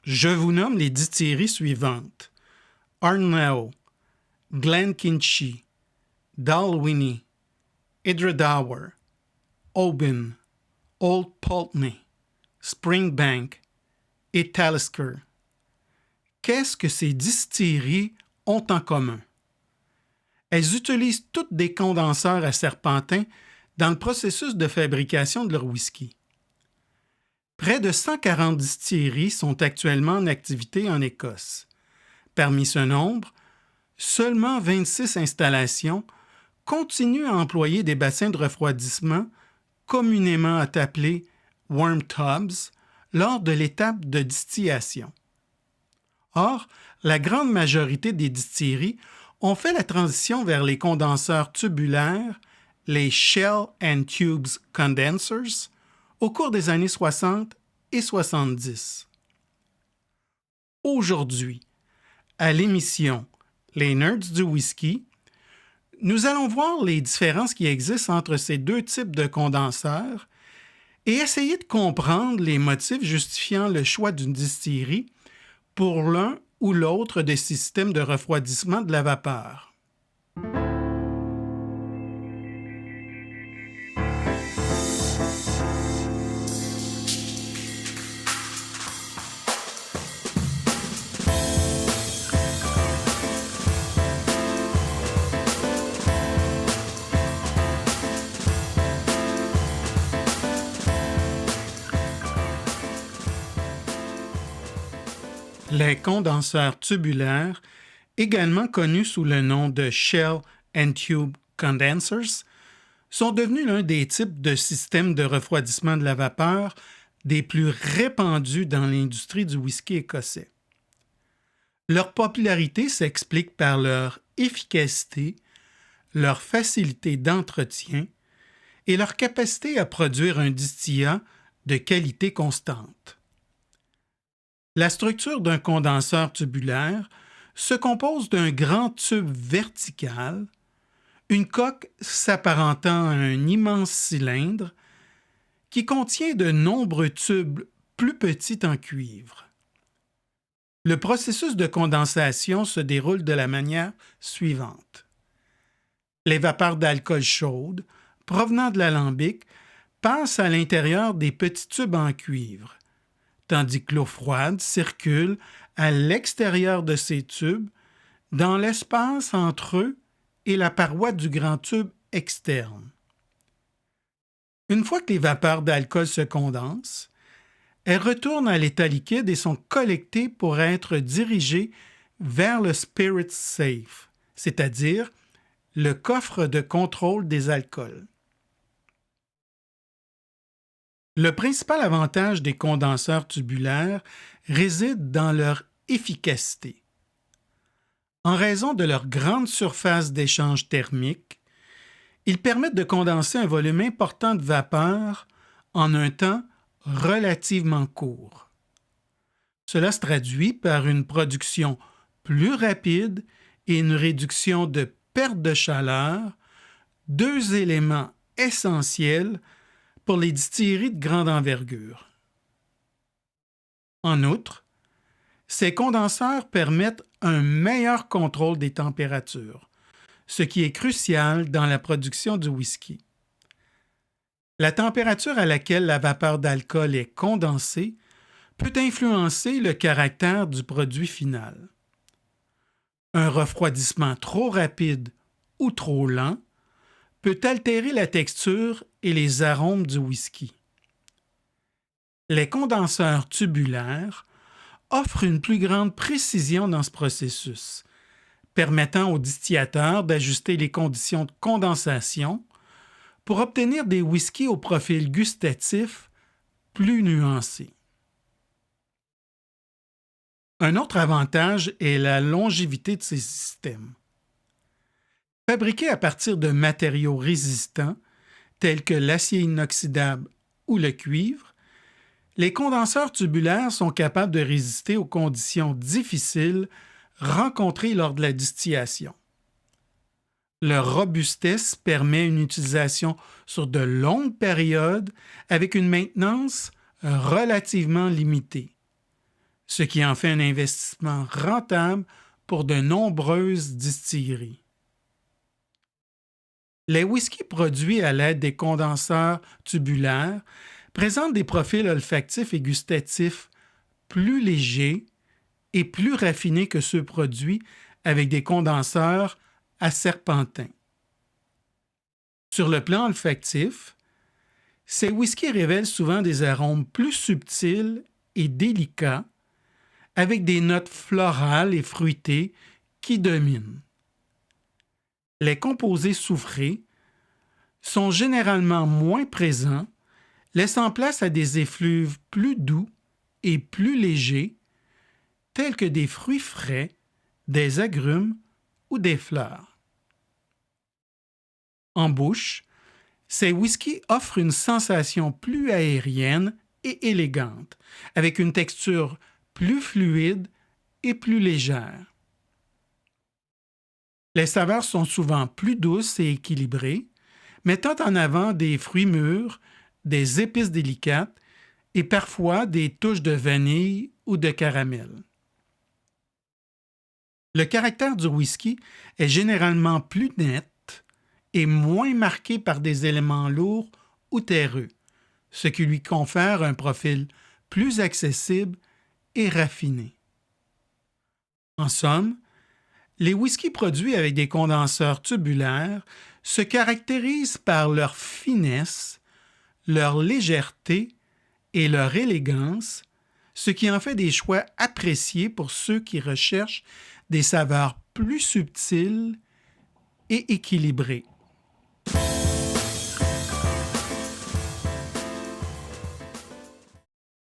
Je vous nomme les distilleries suivantes: Arnell, Glenkinchie, Dalwhinnie, Hydradour, Aubin, Old Pulteney, Springbank et Talisker. Qu'est-ce que ces distilleries ont en commun? Elles utilisent toutes des condenseurs à serpentin dans le processus de fabrication de leur whisky. Près de 140 distilleries sont actuellement en activité en Écosse. Parmi ce nombre, seulement 26 installations continuent à employer des bassins de refroidissement communément appelés worm tubs lors de l'étape de distillation. Or, la grande majorité des distilleries ont fait la transition vers les condenseurs tubulaires, les Shell and Tubes Condensers, au cours des années 60 et 70. Aujourd'hui, à l'émission Les Nerds du Whisky, nous allons voir les différences qui existent entre ces deux types de condenseurs et essayer de comprendre les motifs justifiant le choix d'une distillerie pour l'un ou l'autre des systèmes de refroidissement de la vapeur. Les condenseurs tubulaires, également connus sous le nom de Shell and Tube Condensers, sont devenus l'un des types de systèmes de refroidissement de la vapeur des plus répandus dans l'industrie du whisky écossais. Leur popularité s'explique par leur efficacité, leur facilité d'entretien et leur capacité à produire un distillat de qualité constante. La structure d'un condenseur tubulaire se compose d'un grand tube vertical, une coque s'apparentant à un immense cylindre qui contient de nombreux tubes plus petits en cuivre. Le processus de condensation se déroule de la manière suivante. Les vapeurs d'alcool chaudes provenant de l'alambic passent à l'intérieur des petits tubes en cuivre, tandis que l'eau froide circule à l'extérieur de ces tubes, dans l'espace entre eux et la paroi du grand tube externe. Une fois que les vapeurs d'alcool se condensent, elles retournent à l'état liquide et sont collectées pour être dirigées vers le spirit safe, c'est-à-dire le coffre de contrôle des alcools. Le principal avantage des condenseurs tubulaires réside dans leur efficacité. En raison de leur grande surface d'échange thermique, ils permettent de condenser un volume important de vapeur en un temps relativement court. Cela se traduit par une production plus rapide et une réduction de perte de chaleur, deux éléments essentiels pour les distilleries de grande envergure. En outre, ces condenseurs permettent un meilleur contrôle des températures, ce qui est crucial dans la production du whisky. La température à laquelle la vapeur d'alcool est condensée peut influencer le caractère du produit final. Un refroidissement trop rapide ou trop lent peut altérer la texture et les arômes du whisky. Les condenseurs tubulaires offrent une plus grande précision dans ce processus, permettant aux distillateurs d'ajuster les conditions de condensation pour obtenir des whiskies au profil gustatif plus nuancé. Un autre avantage est la longévité de ces systèmes. Fabriqués à partir de matériaux résistants, tels que l'acier inoxydable ou le cuivre, les condenseurs tubulaires sont capables de résister aux conditions difficiles rencontrées lors de la distillation. Leur robustesse permet une utilisation sur de longues périodes avec une maintenance relativement limitée. ce qui en fait un investissement rentable pour de nombreuses distilleries. Les whiskies produits à l'aide des condenseurs tubulaires présentent des profils olfactifs et gustatifs plus légers et plus raffinés que ceux produits avec des condenseurs à serpentin. Sur le plan olfactif, ces whiskies révèlent souvent des arômes plus subtils et délicats, avec des notes florales et fruitées qui dominent. Les composés soufrés sont généralement moins présents, laissant place à des effluves plus doux et plus légers, tels que des fruits frais, des agrumes ou des fleurs. En bouche, ces whiskies offrent une sensation plus aérienne et élégante, avec une texture plus fluide et plus légère. Les saveurs sont souvent plus douces et équilibrées, mettant en avant des fruits mûrs, des épices délicates et parfois des touches de vanille ou de caramel. Le caractère du whisky est généralement plus net et moins marqué par des éléments lourds ou terreux, ce qui lui confère un profil plus accessible et raffiné. En somme, les whiskies produits avec des condenseurs tubulaires se caractérisent par leur finesse, leur légèreté et leur élégance, ce qui en fait des choix appréciés pour ceux qui recherchent des saveurs plus subtiles et équilibrées.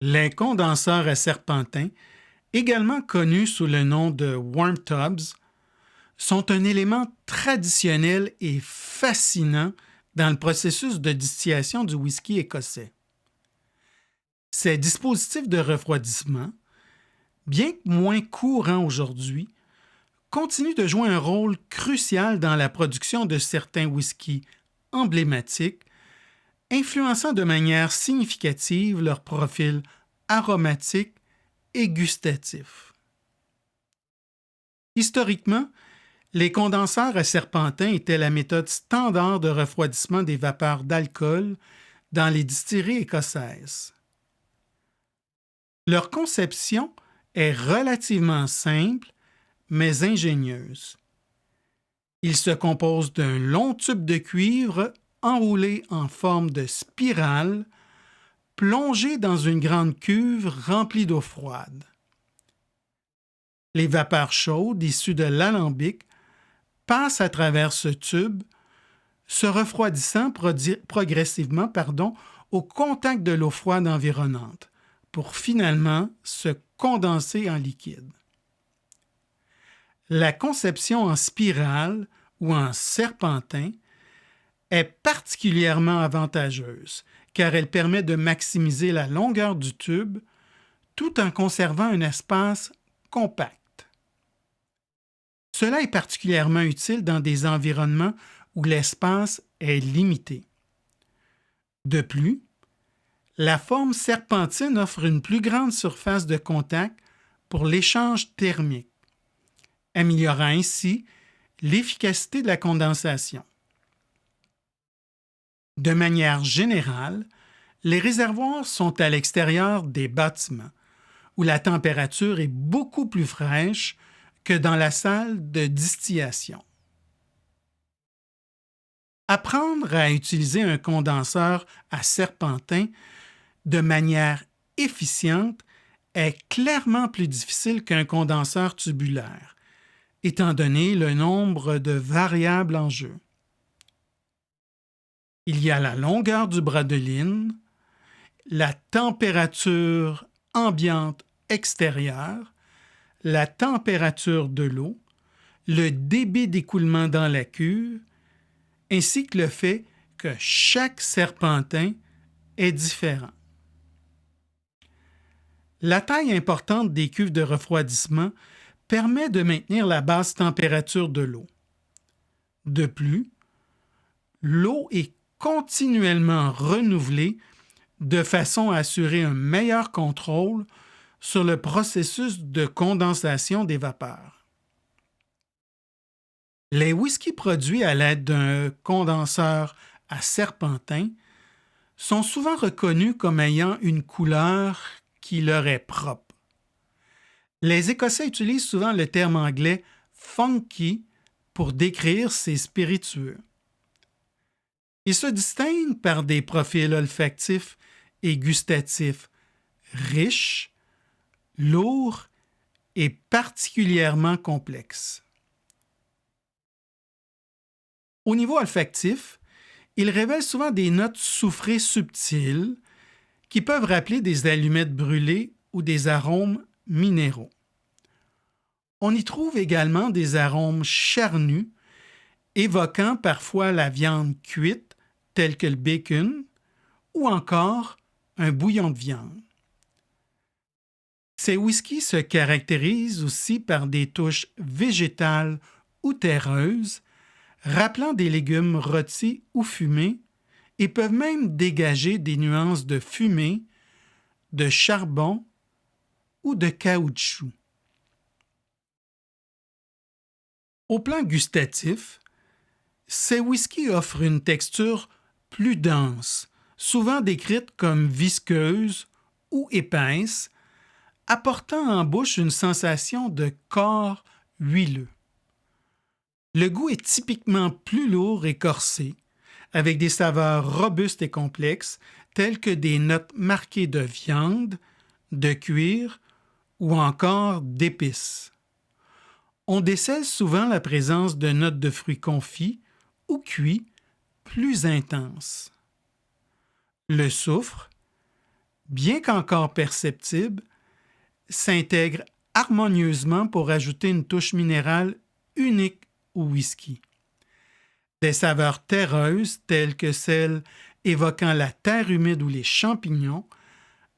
Les condenseurs à serpentin, également connus sous le nom de worm tubs, sont un élément traditionnel et fascinant dans le processus de distillation du whisky écossais. Ces dispositifs de refroidissement, bien que moins courants aujourd'hui, continuent de jouer un rôle crucial dans la production de certains whiskies emblématiques, influençant de manière significative leur profil aromatique et gustatif. Historiquement, les condenseurs à serpentin étaient la méthode standard de refroidissement des vapeurs d'alcool dans les distilleries écossaises. Leur conception est relativement simple, mais ingénieuse. Il se compose d'un long tube de cuivre enroulé en forme de spirale, plongé dans une grande cuve remplie d'eau froide. Les vapeurs chaudes issues de l'alambic passent à travers ce tube, se refroidissant progressivement au contact de l'eau froide environnante, pour finalement se condenser en liquide. La conception en spirale ou en serpentin est particulièrement avantageuse car elle permet de maximiser la longueur du tube tout en conservant un espace compact. Cela est particulièrement utile dans des environnements où l'espace est limité. De plus, la forme serpentine offre une plus grande surface de contact pour l'échange thermique, améliorant ainsi l'efficacité de la condensation. De manière générale, les réservoirs sont à l'extérieur des bâtiments, où la température est beaucoup plus fraîche que dans la salle de distillation. Apprendre à utiliser un condenseur à serpentin de manière efficiente est clairement plus difficile qu'un condenseur tubulaire, étant donné le nombre de variables en jeu. Il y a la longueur du bras de ligne, la température ambiante extérieure, la température de l'eau, le débit d'écoulement dans la cuve, ainsi que le fait que chaque serpentin est différent. La taille importante des cuves de refroidissement permet de maintenir la basse température de l'eau. De plus, l'eau est continuellement renouvelée de façon à assurer un meilleur contrôle sur le processus de condensation des vapeurs. Les whiskies produits à l'aide d'un condenseur à serpentin sont souvent reconnus comme ayant une couleur qui leur est propre. Les Écossais utilisent souvent le terme anglais « funky » pour décrire ces spiritueux. Ils se distinguent par des profils olfactifs et gustatifs riches, lourds et particulièrement complexes. Au niveau olfactif, ils révèlent souvent des notes soufrées subtiles qui peuvent rappeler des allumettes brûlées ou des arômes minéraux. On y trouve également des arômes charnus, évoquant parfois la viande cuite, telle que le bacon, ou encore un bouillon de viande. Ces whiskies se caractérisent aussi par des touches végétales ou terreuses, rappelant des légumes rôtis ou fumés, et peuvent même dégager des nuances de fumée, de charbon ou de caoutchouc. Au plan gustatif, ces whiskies offrent une texture plus dense, souvent décrite comme visqueuse ou épaisse, apportant en bouche une sensation de corps huileux. Le goût est typiquement plus lourd et corsé, avec des saveurs robustes et complexes, telles que des notes marquées de viande, de cuir ou encore d'épices. On décèle souvent la présence de notes de fruits confits ou cuits plus intenses. Le soufre, bien qu'encore perceptible, s'intègre harmonieusement pour ajouter une touche minérale unique au whisky. Des saveurs terreuses, telles que celles évoquant la terre humide ou les champignons,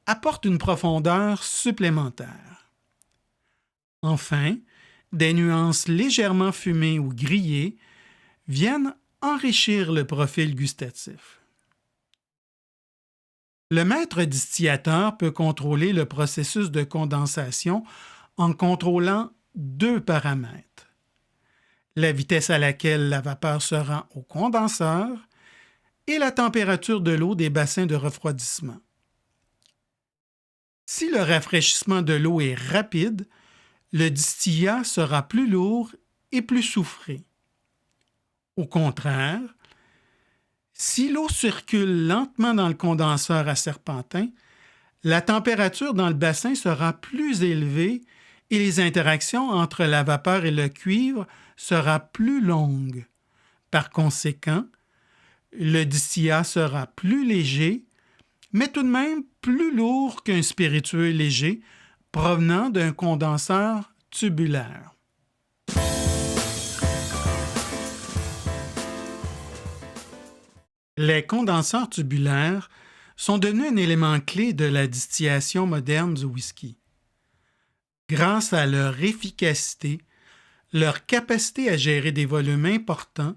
apportent une profondeur supplémentaire. Enfin, des nuances légèrement fumées ou grillées viennent enrichir le profil gustatif. Le maître distillateur peut contrôler le processus de condensation en contrôlant deux paramètres: la vitesse à laquelle la vapeur se rend au condenseur et la température de l'eau des bassins de refroidissement. Si le rafraîchissement de l'eau est rapide, le distillat sera plus lourd et plus soufré. Au contraire, si l'eau circule lentement dans le condenseur à serpentin, la température dans le bassin sera plus élevée et les interactions entre la vapeur et le cuivre sera plus longue. Par conséquent, le distillat sera plus léger, mais tout de même plus lourd qu'un spiritueux léger provenant d'un condenseur tubulaire. Les condenseurs tubulaires sont devenus un élément clé de la distillation moderne du whisky. Grâce à leur efficacité, leur capacité à gérer des volumes importants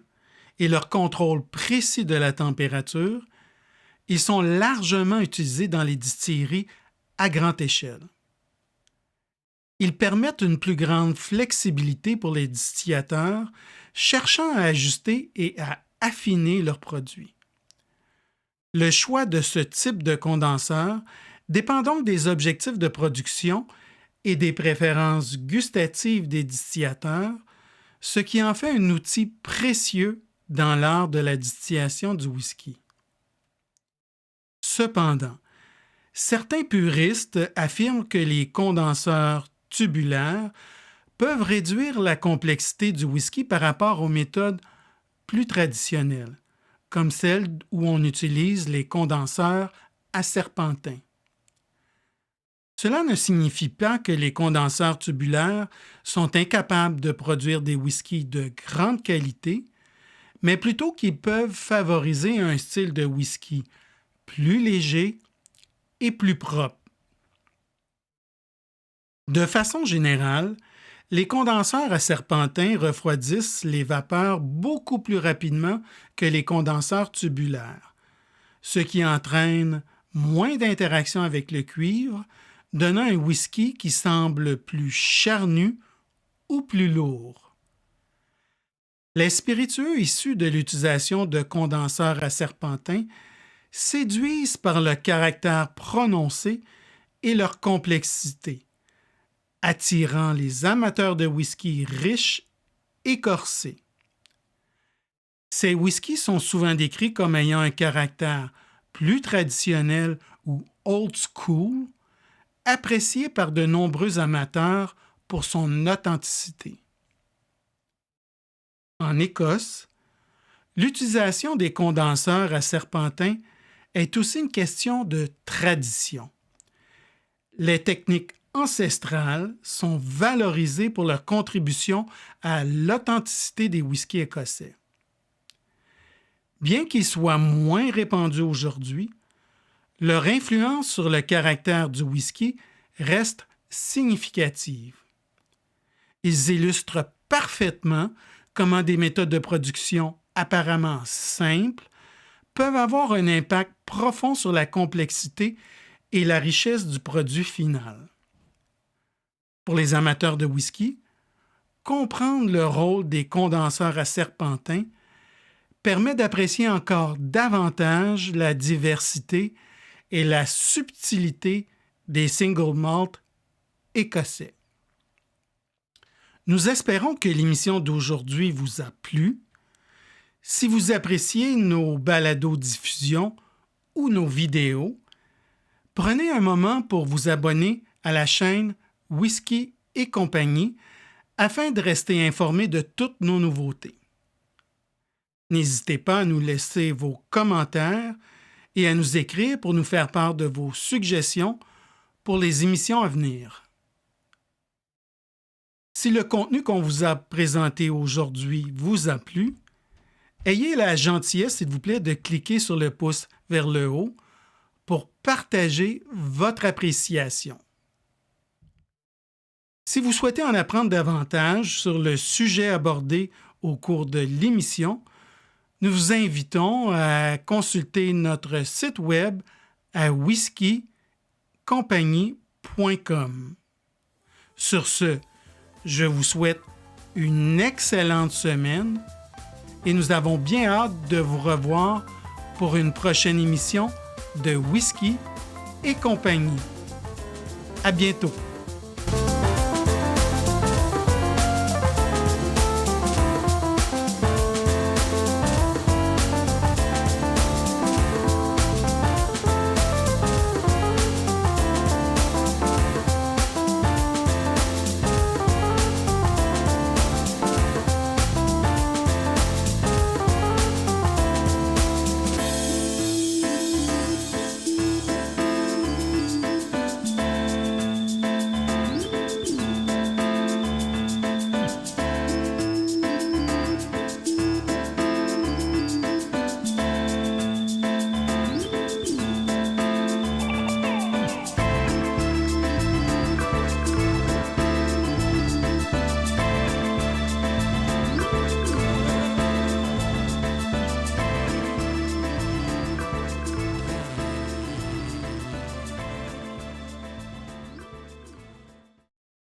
et leur contrôle précis de la température, ils sont largement utilisés dans les distilleries à grande échelle. Ils permettent une plus grande flexibilité pour les distillateurs cherchant à ajuster et à affiner leurs produits. Le choix de ce type de condenseur dépend donc des objectifs de production et des préférences gustatives des distillateurs, ce qui en fait un outil précieux dans l'art de la distillation du whisky. Cependant, certains puristes affirment que les condenseurs tubulaires peuvent réduire la complexité du whisky par rapport aux méthodes plus traditionnelles, comme celles où on utilise les condenseurs à serpentin. Cela ne signifie pas que les condenseurs tubulaires sont incapables de produire des whiskies de grande qualité, mais plutôt qu'ils peuvent favoriser un style de whisky plus léger et plus propre. De façon générale, les condenseurs à serpentin refroidissent les vapeurs beaucoup plus rapidement que les condenseurs tubulaires, ce qui entraîne moins d'interaction avec le cuivre, donnant un whisky qui semble plus charnu ou plus lourd. Les spiritueux issus de l'utilisation de condenseurs à serpentin séduisent par leur caractère prononcé et leur complexité, attirant les amateurs de whisky riches et corsés. Ces whiskies sont souvent décrits comme ayant un caractère plus traditionnel ou old school, apprécié par de nombreux amateurs pour son authenticité. En Écosse, l'utilisation des condenseurs à serpentin est aussi une question de tradition. Les techniques ancestrales sont valorisées pour leur contribution à l'authenticité des whiskies écossais. Bien qu'ils soient moins répandus aujourd'hui, leur influence sur le caractère du whisky reste significative. Ils illustrent parfaitement comment des méthodes de production apparemment simples peuvent avoir un impact profond sur la complexité et la richesse du produit final. Pour les amateurs de whisky, comprendre le rôle des condenseurs à serpentin permet d'apprécier encore davantage la diversité et la subtilité des single malt écossais. Nous espérons que l'émission d'aujourd'hui vous a plu. Si vous appréciez nos balados-diffusions ou nos vidéos, prenez un moment pour vous abonner à la chaîne Whisky et compagnie afin de rester informé de toutes nos nouveautés. N'hésitez pas à nous laisser vos commentaires et à nous écrire pour nous faire part de vos suggestions pour les émissions à venir. Si le contenu qu'on vous a présenté aujourd'hui vous a plu, ayez la gentillesse, s'il vous plaît, de cliquer sur le pouce vers le haut pour partager votre appréciation. Si vous souhaitez en apprendre davantage sur le sujet abordé au cours de l'émission, nous vous invitons à consulter notre site web à whiskycompagnie.com. Sur ce, je vous souhaite une excellente semaine et nous avons bien hâte de vous revoir pour une prochaine émission de Whisky et compagnie. À bientôt.